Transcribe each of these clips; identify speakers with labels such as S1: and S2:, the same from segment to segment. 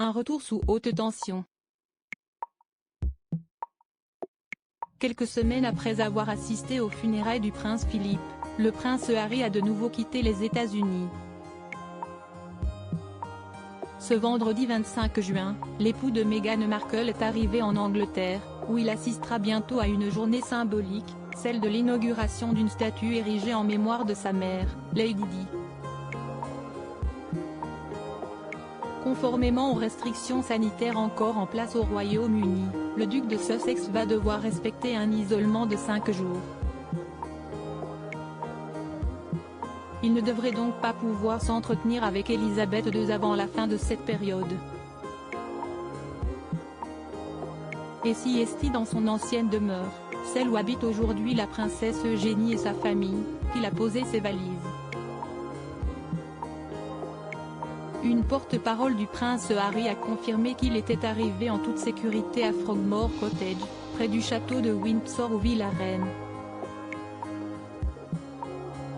S1: Un retour sous haute tension. Quelques semaines après avoir assisté aux funérailles du prince Philippe, le prince Harry a de nouveau quitté les États-Unis. Ce vendredi 25 juin, l'époux de Meghan Markle est arrivé en Angleterre, où il assistera bientôt à une journée symbolique, celle de l'inauguration d'une statue érigée en mémoire de sa mère, Lady Di. Conformément aux restrictions sanitaires encore en place au Royaume-Uni, le duc de Sussex va devoir respecter un isolement de 5 jours. Il ne devrait donc pas pouvoir s'entretenir avec Elisabeth II avant la fin de cette période. Et si est-il dans son ancienne demeure, celle où habite aujourd'hui la princesse Eugénie et sa famille, qu'il a posé ses valises. Une porte-parole du prince Harry a confirmé qu'il était arrivé en toute sécurité à Frogmore Cottage, près du château de Windsor où vit la reine.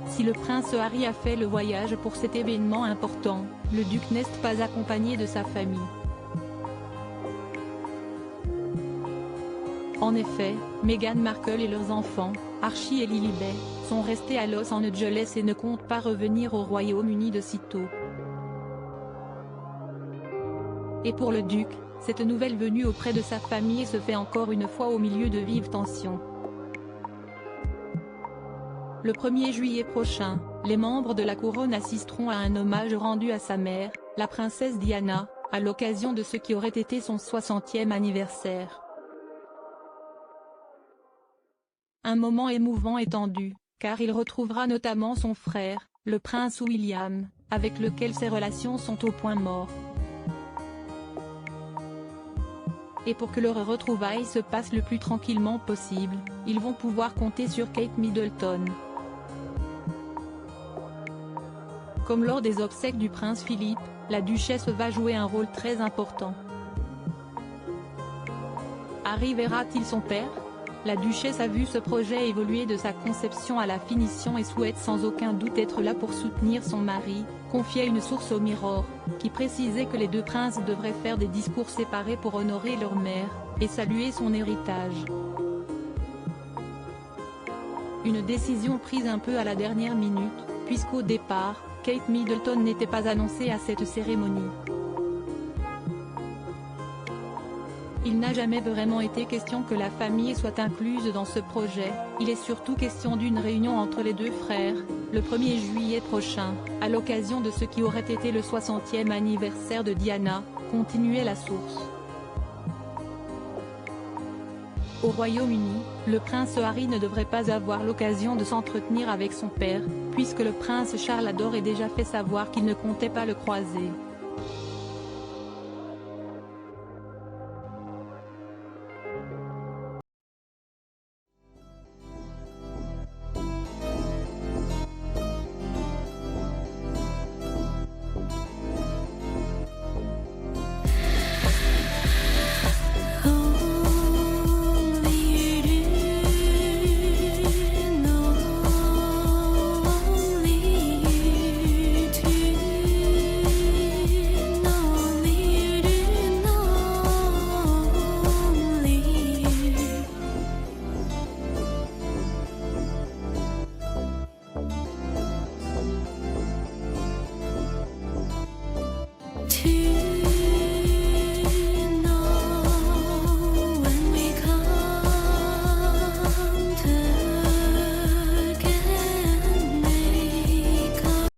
S1: Si le prince Harry a fait le voyage pour cet événement important, le duc n'est pas accompagné de sa famille. En effet, Meghan Markle et leurs enfants, Archie et Lilibet, sont restés à Los Angeles et ne comptent pas revenir au Royaume-Uni de sitôt. Et pour le duc, cette nouvelle venue auprès de sa famille se fait encore une fois au milieu de vives tensions. Le 1er juillet prochain, les membres de la couronne assisteront à un hommage rendu à sa mère, la princesse Diana, à l'occasion de ce qui aurait été son 60e anniversaire. Un moment émouvant et tendu, car il retrouvera notamment son frère, le prince William, avec lequel ses relations sont au point mort. Et pour que leur retrouvaille se passe le plus tranquillement possible, ils vont pouvoir compter sur Kate Middleton. Comme lors des obsèques du prince Philippe, la duchesse va jouer un rôle très important. Harry verra-t-il son père? La duchesse a vu ce projet évoluer de sa conception à la finition et souhaite sans aucun doute être là pour soutenir son mari, confiait une source au Mirror, qui précisait que les deux princes devraient faire des discours séparés pour honorer leur mère, et saluer son héritage. Une décision prise un peu à la dernière minute, puisqu'au départ, Kate Middleton n'était pas annoncée à cette cérémonie. Il n'a jamais vraiment été question que la famille soit incluse dans ce projet, il est surtout question d'une réunion entre les deux frères, le 1er juillet prochain, à l'occasion de ce qui aurait été le 60e anniversaire de Diana, continuait la source. Au Royaume-Uni, le prince Harry ne devrait pas avoir l'occasion de s'entretenir avec son père, puisque le prince Charles adore et déjà fait savoir qu'il ne comptait pas le croiser.
S2: To